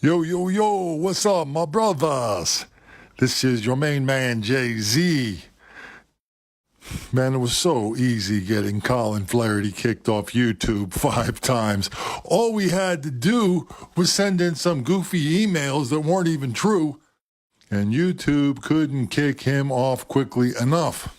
Yo, yo, yo, what's up, my brothers? This is your main man, Jay-Z. Man, it was so easy getting Colin Flaherty kicked off YouTube 5 times. All we had to do was send in some goofy emails that weren't even true, and YouTube couldn't kick him off quickly enough.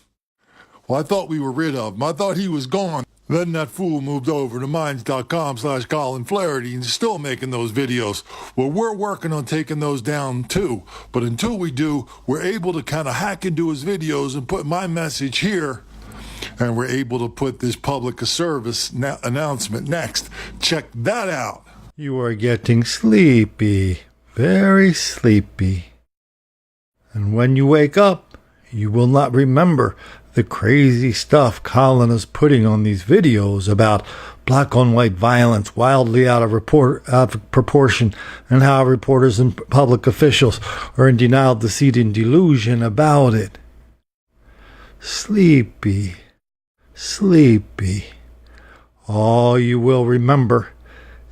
Well, I thought we were rid of him. I thought he was gone. Then that fool moved over to minds.com/Colin Flaherty and is still making those videos. Well, we're working on taking those down too. But until we do, we're able to kind of hack into his videos and put my message here. And we're able to put this public service announcement next. Check that out. You are getting sleepy, very sleepy. And when you wake up, you will not remember the crazy stuff Colin is putting on these videos about black on white violence wildly out of proportion, and how reporters and public officials are in denial, deceit, and delusion about it. Sleepy, sleepy. All you will remember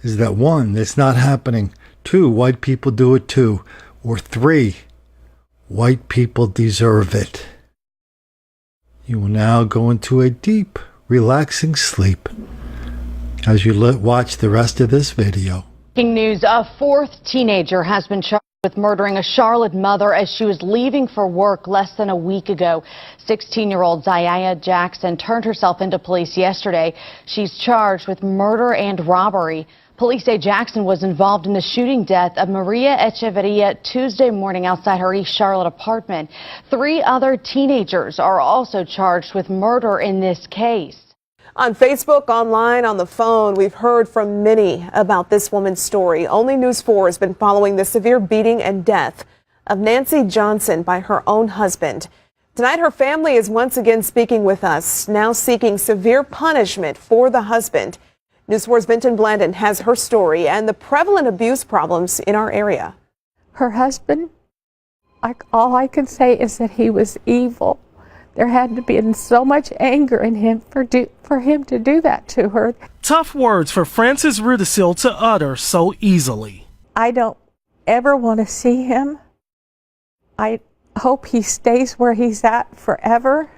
is that 1, it's not happening. 2, white people do it too. Or 3, white people deserve it. You will now go into a deep, relaxing sleep as you watch the rest of this video. Breaking news, a 4th teenager has been charged with murdering a Charlotte mother as she was leaving for work less than a week ago. 16-year-old Zaya Jackson turned herself into police yesterday. She's charged with murder and robbery. Police say Jackson was involved in the shooting death of Maria Echeverria Tuesday morning outside her East Charlotte apartment. 3 other teenagers are also charged with murder in this case. On Facebook, online, on the phone, we've heard from many about this woman's story. Only News 4 has been following the severe beating and death of Nancy Johnson by her own husband. Tonight, her family is once again speaking with us, now seeking severe punishment for the husband. News 4's Vinton Blandon has her story and the prevalent abuse problems in our area. Her husband, all I can say is that he was evil. There had to be so much anger in him for him to do that to her. Tough words for Frances Rudisill to utter so easily. I don't ever want to see him. I hope he stays where he's at forever.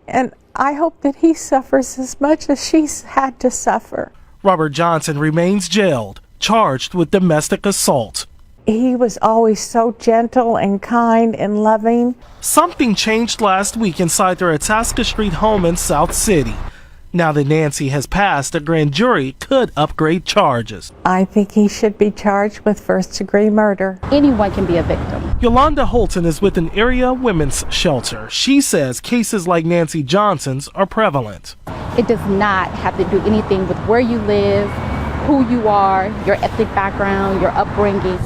And I hope that he suffers as much as she's had to suffer. Robert Johnson remains jailed, charged with domestic assault. He was always so gentle and kind and loving. Something changed last week inside their Itasca Street home in South City. Now that Nancy has passed, a grand jury could upgrade charges. I think he should be charged with first-degree murder. Anyone can be a victim. Yolanda Holton is with an area women's shelter. She says cases like Nancy Johnson's are prevalent. It does not have to do anything with where you live, who you are, your ethnic background, your upbringing.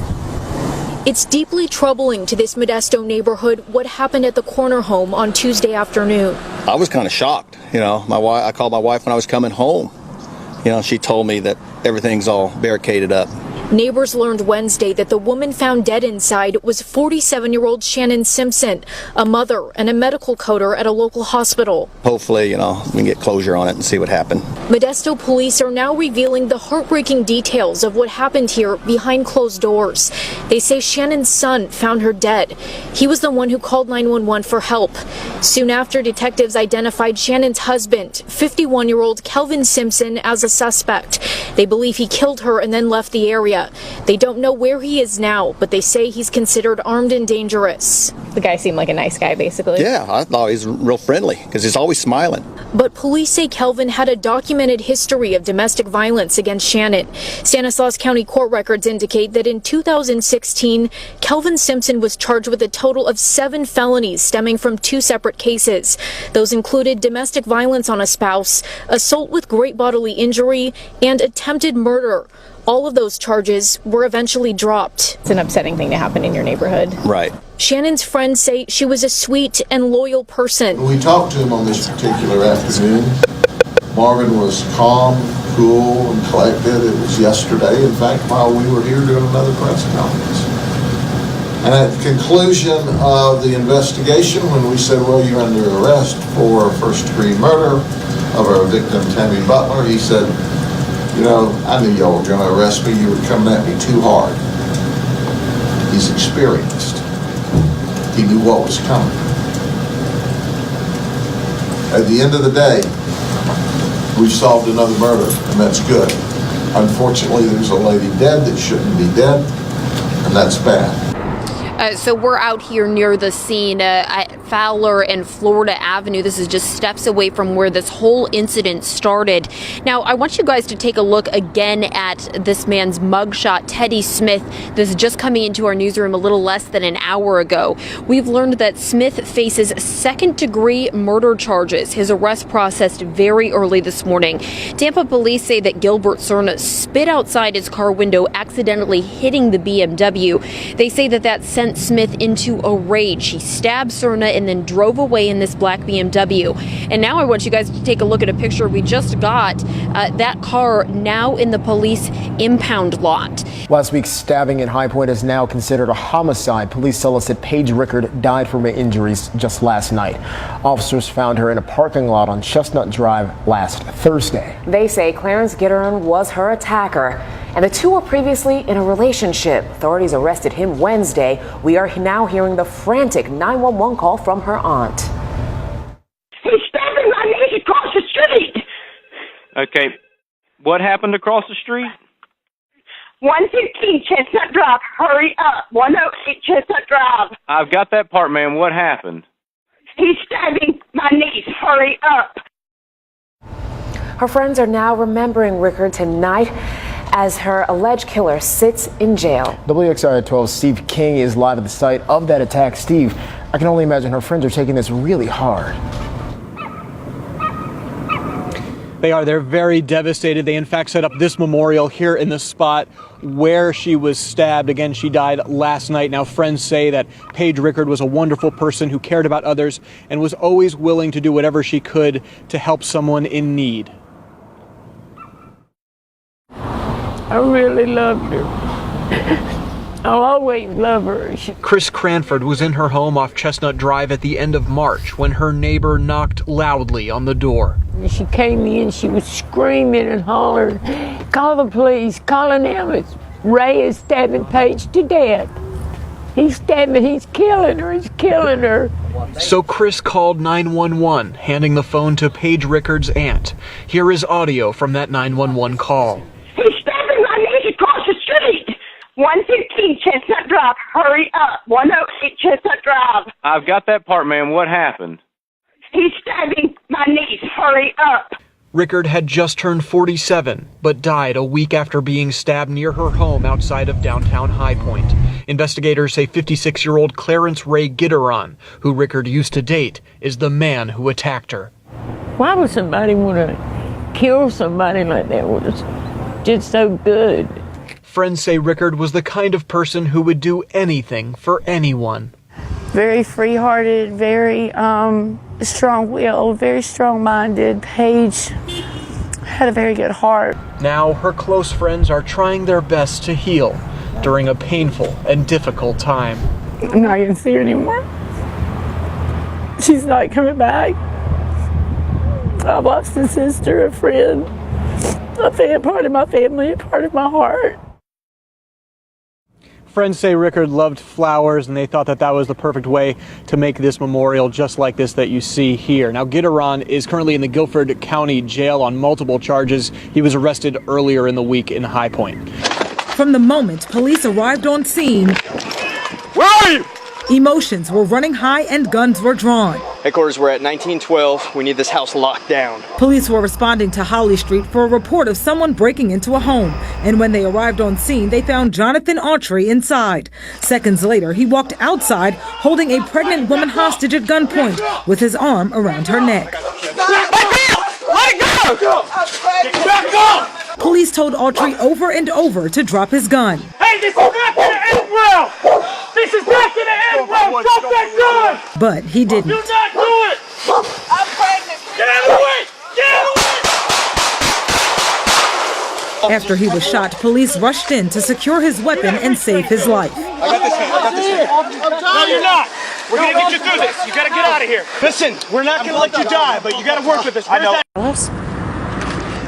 It's deeply troubling to this Modesto neighborhood what happened at the corner home on Tuesday afternoon. I was kind of shocked. I called my wife when I was coming home. She told me that everything's all barricaded up. Neighbors learned Wednesday that the woman found dead inside was 47-year-old Shannon Simpson, a mother and a medical coder at a local hospital. Hopefully, we can get closure on it and see what happened. Modesto police are now revealing the heartbreaking details of what happened here behind closed doors. They say Shannon's son found her dead. He was the one who called 911 for help. Soon after, detectives identified Shannon's husband, 51-year-old Kelvin Simpson, as a suspect. They believe he killed her and then left the area. They don't know where he is now, but they say he's considered armed and dangerous. The guy seemed like a nice guy, basically. Yeah, I thought he was real friendly because he's always smiling. But police say Kelvin had a documented history of domestic violence against Shannon. Stanislaus County court records indicate that in 2016, Kelvin Simpson was charged with a total of 7 felonies stemming from 2 separate cases. Those included domestic violence on a spouse, assault with great bodily injury, and attempted murder. All of those charges were eventually dropped. It's an upsetting thing to happen in your neighborhood. Right. Shannon's friends say she was a sweet and loyal person. We talked to him on this particular afternoon. Marvin was calm, cool, and collected. It was yesterday, in fact, while we were here doing another press conference. And at the conclusion of the investigation, when we said, well, you're under arrest for first-degree murder of our victim, Tammy Butler, he said, I knew y'all were going to arrest me. You were coming at me too hard. He's experienced. He knew what was coming. At the end of the day, we've solved another murder, and that's good. Unfortunately, there's a lady dead that shouldn't be dead, and that's bad. So we're out here near the scene at Fowler and Florida Avenue. This is just steps away from where this whole incident started. Now, I want you guys to take a look again at this man's mugshot, Teddy Smith. This is just coming into our newsroom a little less than an hour ago. We've learned that Smith faces second-degree murder charges. His arrest processed very early this morning. Tampa police say that Gilbert Cerna spit outside his car window, accidentally hitting the BMW. They say that sent Smith into a rage. He stabbed Cerna and then drove away in this black BMW. And now I want you guys to take a look at a picture we just got. That car now in the police impound lot. Last week's stabbing in High Point is now considered a homicide. Police tell us that Paige Rickard died from her injuries just last night. Officers found her in a parking lot on Chestnut Drive last Thursday. They say Clarence Gitteron was her attacker, and the two were previously in a relationship. Authorities arrested him Wednesday. We are now hearing the frantic 911 call from her aunt. He's stabbing my niece across the street. Okay, what happened across the street? 115 Chestnut Drive. Hurry up. 108 Chestnut Drive. I've got that part, ma'am. What happened? He's stabbing my niece. Hurry up. Her friends are now remembering Rickard tonight as her alleged killer sits in jail. WXIR 12's Steve King is live at the site of that attack. Steve, I can only imagine her friends are taking this really hard. They're very devastated. They in fact set up this memorial here in the spot where she was stabbed. Again, she died last night. Now, friends say that Paige Rickard was a wonderful person who cared about others and was always willing to do whatever she could to help someone in need. I really loved her. I'll always love her. Chris Cranford was in her home off Chestnut Drive at the end of March when her neighbor knocked loudly on the door. She came in, she was screaming and hollering, "Call the police, call an ambulance. Ray is stabbing Paige to death. He's stabbing, he's killing her, he's killing her." So Chris called 911, handing the phone to Paige Rickard's aunt. Here is audio from that 911 call. He's stabbing my niece across the street. 115 Chestnut Drive. Hurry up. 108 Chestnut Drive. I've got that part, ma'am. What happened? He's stabbing my niece. Hurry up. Rickard had just turned 47, but died a week after being stabbed near her home outside of downtown High Point. Investigators say 56-year-old Clarence Ray Gitteron, who Rickard used to date, is the man who attacked her. Why would somebody want to kill somebody like that? Was just so good. Friends say Rickard was the kind of person who would do anything for anyone. Very free-hearted, very strong-willed, very strong-minded. Paige had a very good heart. Now her close friends are trying their best to heal during a painful and difficult time. I'm not going to see her anymore. She's not coming back. I've lost a sister, a friend, a part of my family, a part of my heart. Friends say Rickard loved flowers, and they thought that was the perfect way to make this memorial just like this that you see here. Now, Gitteron is currently in the Guilford County Jail on multiple charges. He was arrested earlier in the week in High Point. From the moment police arrived on scene, where are you? Emotions were running high and guns were drawn. Headquarters, we're at 1912. We need this house locked down. Police were responding to Holly Street for a report of someone breaking into a home. And when they arrived on scene, they found Jonathan Autry inside. Seconds later, he walked outside holding a pregnant woman hostage at gunpoint with his arm around her neck. Let it go! Back off! Police told Autry over and over to drop his gun. Hey, this is not going to end well! This is not going to end well! Drop that gun! But he didn't. Do not do it! I'm pregnant! Get out of the way! Get out of the way! After he was shot, police rushed in to secure his weapon and save his life. I got this hand. I got this hand. No, you're not. We're going to get you through this. You got to get out of here. Listen, we're not going to let you die, but you got to work with us. I know.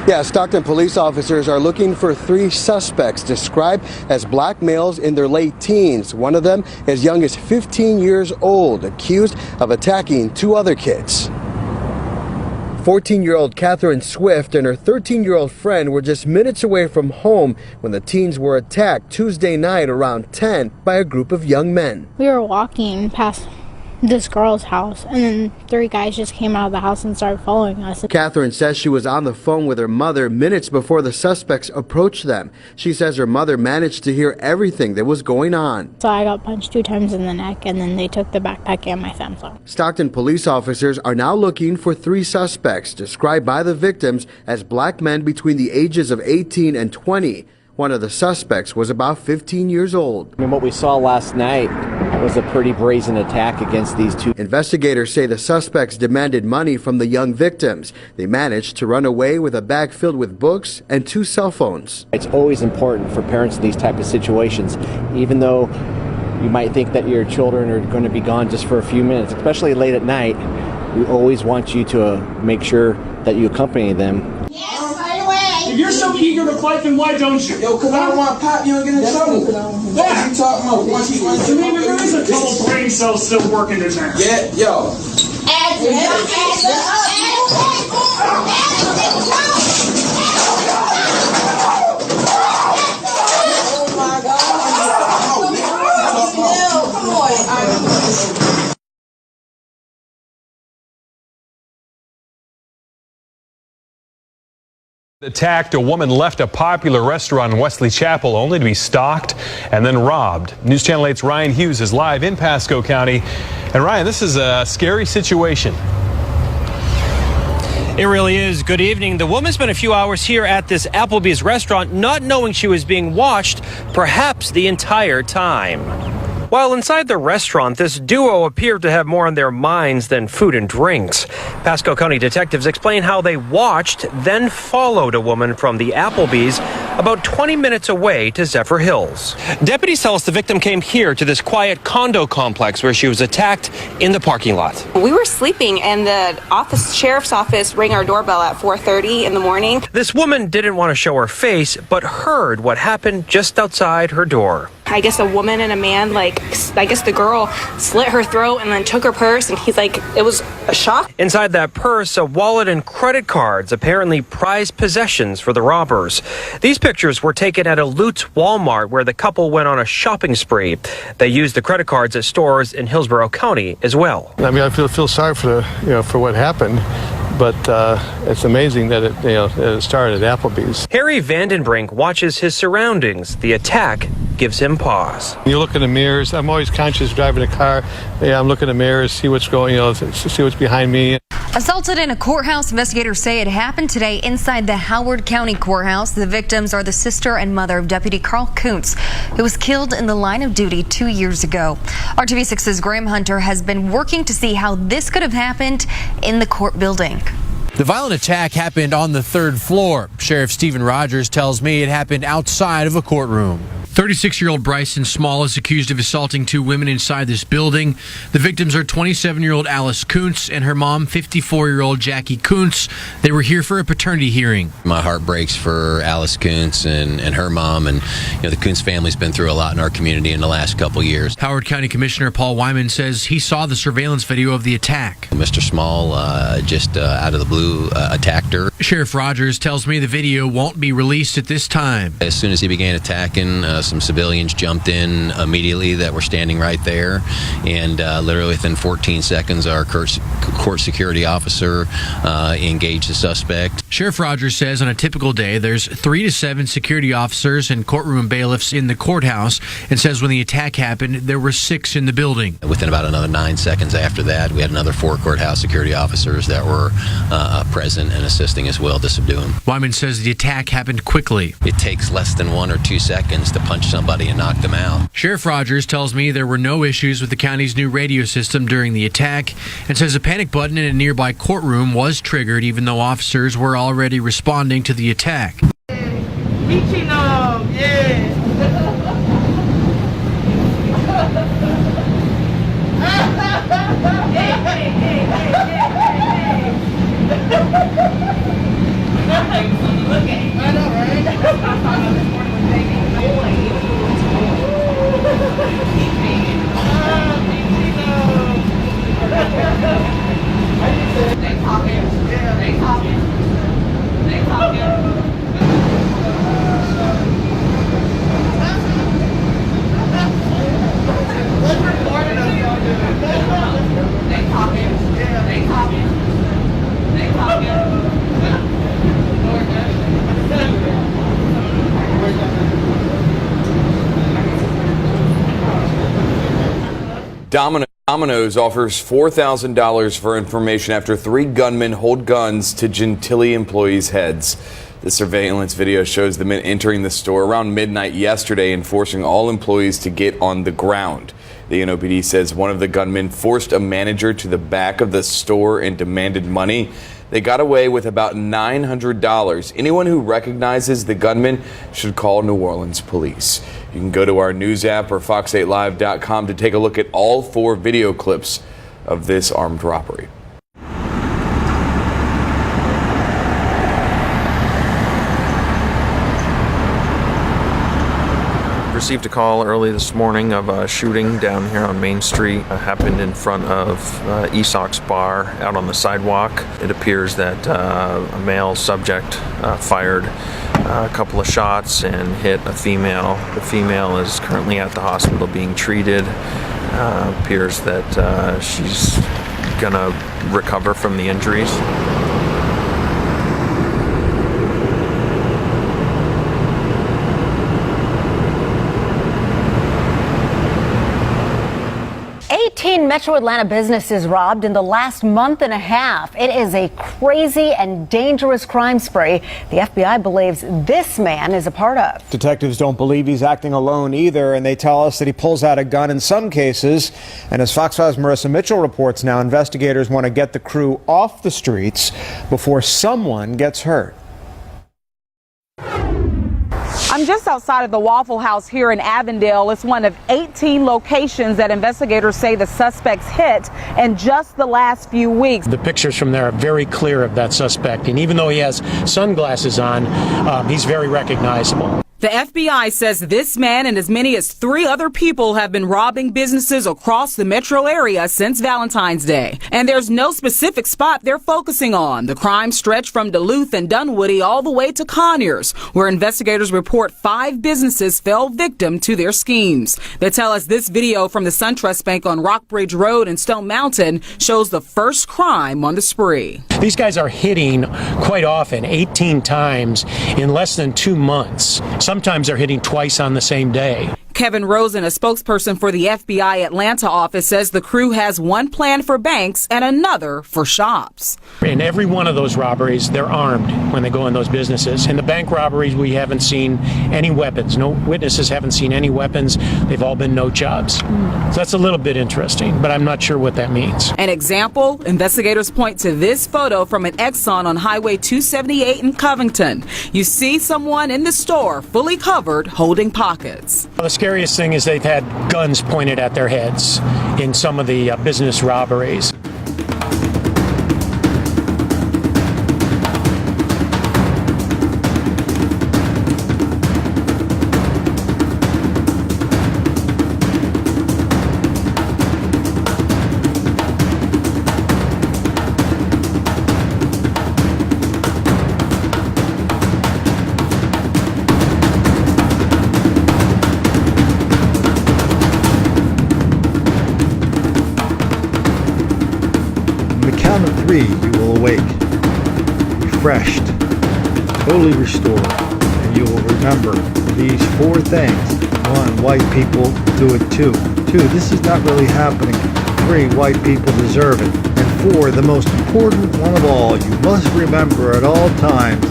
Yeah, Stockton police officers are looking for 3 suspects described as black males in their late teens. One of them as young as 15 years old, accused of attacking 2 other kids. 14-year-old Catherine Swift and her 13-year-old friend were just minutes away from home when the teens were attacked Tuesday night around 10 by a group of young men. We were walking past this girl's house, and then 3 guys just came out of the house and started following us. Catherine says she was on the phone with her mother minutes before the suspects approached them. She says her mother managed to hear everything that was going on. So I got punched 2 times in the neck, and then they took the backpack and my Samsung. Stockton police officers are now looking for 3 suspects described by the victims as black men between the ages of 18 and 20. One of the suspects was about 15 years old. And what we saw last night was a pretty brazen attack against these 2. Investigators say the suspects demanded money from the young victims. They managed to run away with a bag filled with books and 2 cell phones. It's always important for parents in these type of situations, even though you might think that your children are going to be gone just for a few minutes, especially late at night. We always want you to make sure that you accompany them. If you're so eager to fight, then why don't you? Yo, because I don't want to pop you and get in trouble. What you talking about? So maybe there is a couple brain cells still working in there. Yeah, yo. Oh my God. Come on. Attacked, a woman left a popular restaurant in Wesley Chapel only to be stalked and then robbed. News Channel 8's Ryan Hughes is live in Pasco County. And Ryan, this is a scary situation. It really is. Good evening. The woman spent a few hours here at this Applebee's restaurant not knowing she was being watched, perhaps the entire time. While inside the restaurant, this duo appeared to have more on their minds than food and drinks. Pasco County detectives explain how they watched, then followed a woman from the Applebee's about 20 minutes away to Zephyr Hills. Deputies tell us the victim came here to this quiet condo complex where she was attacked in the parking lot. We were sleeping and the sheriff's office rang our doorbell at 4:30 in the morning. This woman didn't want to show her face, but heard what happened just outside her door. I guess a woman and a man, I guess the girl slit her throat and then took her purse, and he's like, it was a shock. Inside that purse, a wallet and credit cards, apparently prized possessions for the robbers. These pictures were taken at a Lutz Walmart where the couple went on a shopping spree. They used the credit cards at stores in Hillsborough County as well. I mean, I feel sorry for for what happened. But it's amazing that it started at Applebee's. Harry Vandenbrink watches his surroundings. The attack gives him pause. You look in the mirrors. I'm always conscious driving a car. Yeah, I'm looking in the mirrors, see what's going, see what's behind me. Assaulted in a courthouse, investigators say it happened today inside the Howard County Courthouse. The victims are the sister and mother of Deputy Carl Kuntz, who was killed in the line of duty 2 years ago. RTV6's Graham Hunter has been working to see how this could have happened in the court building. The violent attack happened on the 3rd floor. Sheriff Stephen Rogers tells me it happened outside of a courtroom. 36-year-old Bryson Small is accused of assaulting 2 women inside this building. The victims are 27-year-old Alice Kuntz and her mom, 54-year-old Jackie Kuntz. They were here for a paternity hearing. My heart breaks for Alice Kuntz and her mom, and the Kuntz family's been through a lot in our community in the last couple years. Howard County Commissioner Paul Wyman says he saw the surveillance video of the attack. Mr. Small just out of the blue attacked her. Sheriff Rogers tells me the video won't be released at this time. As soon as he began attacking, some civilians jumped in immediately that were standing right there, and literally within 14 seconds our court security officer engaged the suspect. Sheriff Rogers says on a typical day there's 3 to 7 security officers and courtroom bailiffs in the courthouse, and says when the attack happened there were 6 in the building. Within about another 9 seconds after that, we had another 4 courthouse security officers that were present and assisting as well to subdue him. Wyman says the attack happened quickly. It takes less than 1 or 2 seconds to punch somebody and knock them out. Sheriff Rogers tells me there were no issues with the county's new radio system during the attack, and says a panic button in a nearby courtroom was triggered even though officers were already responding to the attack. Reaching up, yeah. Hey. Domino's offers $4,000 for information after 3 gunmen hold guns to Gentilly employees' heads. The surveillance video shows the men entering the store around midnight yesterday and forcing all employees to get on the ground. The NOPD says one of the gunmen forced a manager to the back of the store and demanded money. They got away with about $900. Anyone who recognizes the gunman should call New Orleans police. You can go to our news app or fox8live.com to take a look at all 4 video clips of this armed robbery. Received a call early this morning of a shooting down here on Main Street. It happened in front of Esox Bar out on the sidewalk. It appears that a male subject fired a couple of shots and hit a female. The female is currently at the hospital being treated. Appears that she's gonna recover from the injuries. 18 Metro Atlanta businesses robbed in the last month and a half. It is a crazy and dangerous crime spree the FBI believes this man is a part of. Detectives don't believe he's acting alone either, and they tell us that he pulls out a gun in some cases. And as Fox 5's Marissa Mitchell reports now, investigators want to get the crew off the streets before someone gets hurt. I'm just outside of the Waffle House here in Avondale. It's one of 18 locations that investigators say the suspects hit in just the last few weeks. The pictures from there are very clear of that suspect, and even though he has sunglasses on, he's very recognizable. The FBI says this man and as many as 3 other people have been robbing businesses across the metro area since Valentine's Day. And there's no specific spot they're focusing on. The crime stretched from Duluth and Dunwoody all the way to Conyers, where investigators report 5 businesses fell victim to their schemes. They tell us this video from the SunTrust Bank on Rockbridge Road in Stone Mountain shows the first crime on the spree. These guys are hitting quite often, 18 times in less than 2 months. Sometimes they're hitting twice on the same day. Kevin Rosen, a spokesperson for the FBI Atlanta office, says the crew has one plan for banks and another for shops. In every one of those robberies, they're armed when they go in those businesses. In the bank robberies, we haven't seen any weapons. No witnesses haven't seen any weapons. They've all been no jobs. So that's a little bit interesting, but I'm not sure what that means. An example, investigators point to this photo from an Exxon on Highway 278 in Covington. You see someone in the store fully covered holding pockets. The scariest thing is they've had guns pointed at their heads in some of the business robberies. You will awake, refreshed, totally restored, and you will remember these 4 things. 1, white people do it too. 2, this is not really happening. 3, white people deserve it. And 4, the most important one of all, you must remember at all times,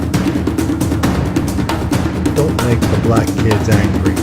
don't make the black kids angry.